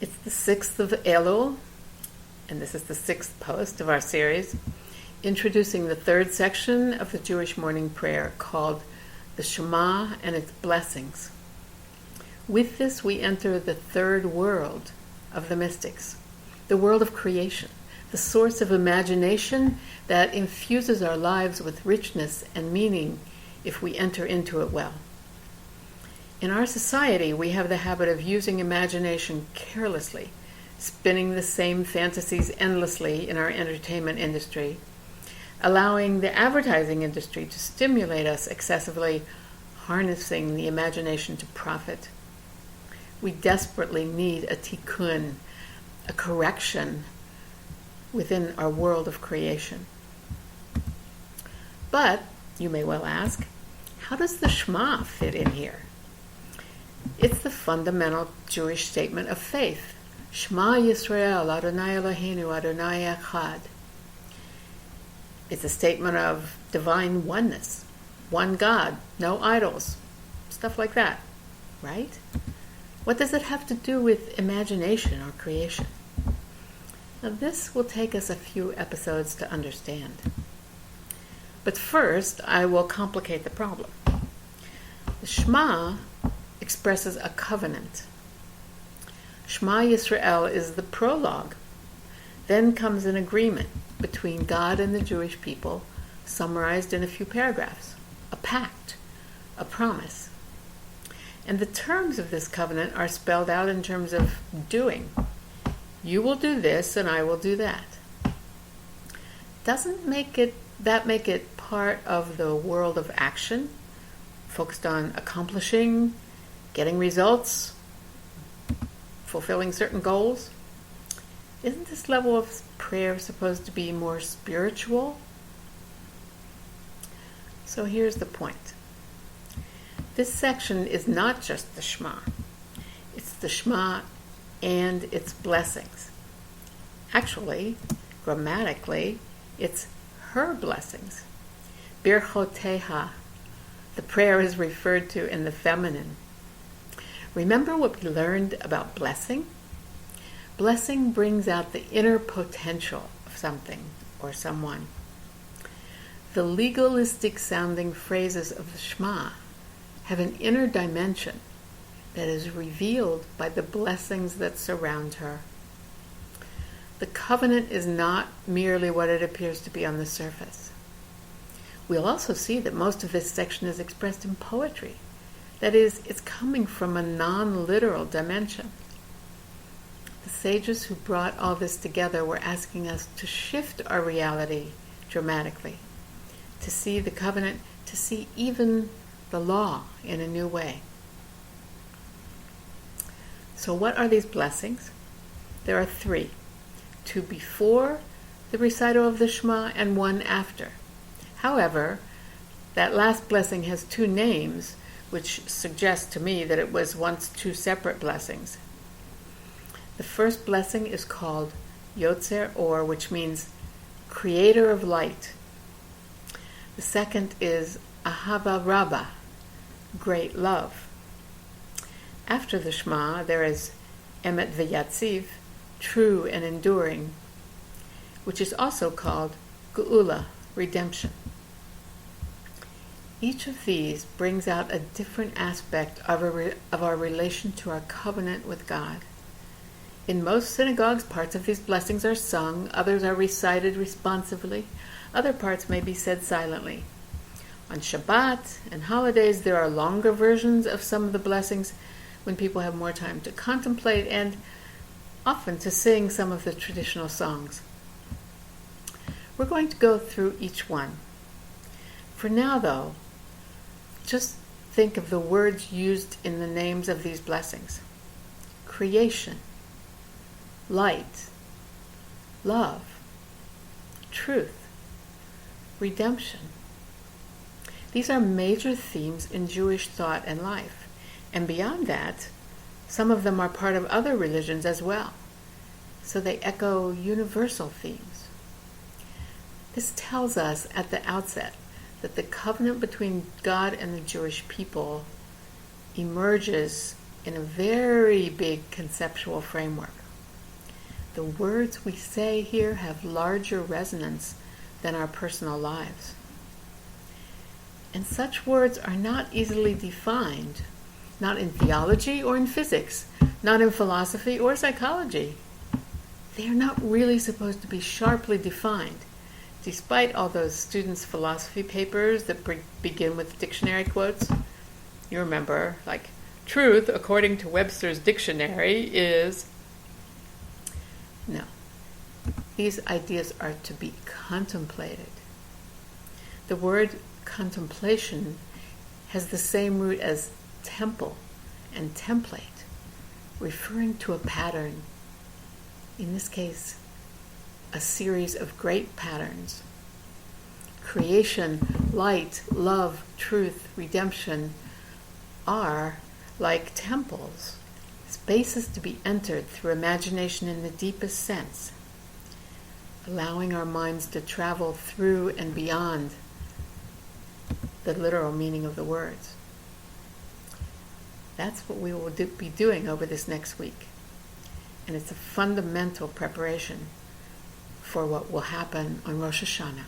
It's the 6th of Elul, and this is the 6th post of our series, introducing the third section of the Jewish morning prayer called the Shema and its blessings. With this we enter the third world of the mystics, the world of creation, the source of imagination that infuses our lives with richness and meaning if we enter into it well. In our society, we have the habit of using imagination carelessly, spinning the same fantasies endlessly in our entertainment industry, allowing the advertising industry to stimulate us excessively, harnessing the imagination to profit. We desperately need a tikkun, a correction within our world of creation. But, you may well ask, how does the Shema fit in here? It's the fundamental Jewish statement of faith. Shema Yisrael, Adonai Eloheinu, Adonai Echad. It's a statement of divine oneness, one God, no idols, stuff like that, right? What does it have to do with imagination or creation? Now this will take us a few episodes to understand. But first, I will complicate the problem. The Shema expresses a covenant. Shema Yisrael is the prologue. Then comes an agreement between God and the Jewish people, summarized in a few paragraphs, a pact, a promise. And the terms of this covenant are spelled out in terms of doing. You will do this and I will do that. Doesn't make it part of the world of action, focused on accomplishing, getting results, fulfilling certain goals? Isn't this level of prayer supposed to be more spiritual? So here's the point. This section is not just the Shema. It's the Shema and its blessings. Actually, grammatically, it's her blessings. Birchoteha. The prayer is referred to in the feminine. Remember what we learned about blessing? Blessing brings out the inner potential of something or someone. The legalistic sounding phrases of the Shema have an inner dimension that is revealed by the blessings that surround her. The covenant is not merely what it appears to be on the surface. We'll also see that most of this section is expressed in poetry. That is, it's coming from a non-literal dimension. The sages who brought all this together were asking us to shift our reality dramatically, to see the covenant, to see even the law in a new way. So what are these blessings? There are 3. 2 before the recital of the Shema and 1 after. However, that last blessing has 2 names, which suggests to me that it was once 2 separate blessings. The first blessing is called Yotzer Or, which means creator of light. The second is Ahava Rabbah, great love. After the Shema, there is Emet V'Yatziv, true and enduring, which is also called Geula, redemption. Each of these brings out a different aspect of our relation to our covenant with God. In most synagogues, parts of these blessings are sung, others are recited responsively, other parts may be said silently. On Shabbat and holidays, there are longer versions of some of the blessings when people have more time to contemplate and often to sing some of the traditional songs. We're going to go through each one. For now, though, just think of the words used in the names of these blessings. Creation, light, love, truth, redemption. These are major themes in Jewish thought and life. And beyond that, some of them are part of other religions as well. So they echo universal themes. This tells us at the outset that the covenant between God and the Jewish people emerges in a very big conceptual framework. The words we say here have larger resonance than our personal lives. And such words are not easily defined, not in theology or in physics, not in philosophy or psychology. They are not really supposed to be sharply defined, despite all those students' philosophy papers that begin with dictionary quotes. You remember, like, truth, according to Webster's dictionary, is... No. These ideas are to be contemplated. The word contemplation has the same root as temple and template, referring to a pattern. In this case, a series of great patterns. Creation, light, love, truth, redemption are like temples, spaces to be entered through imagination in the deepest sense, allowing our minds to travel through and beyond the literal meaning of the words. That's what we will be doing over this next week. And it's a fundamental preparation for what will happen on Rosh Hashanah.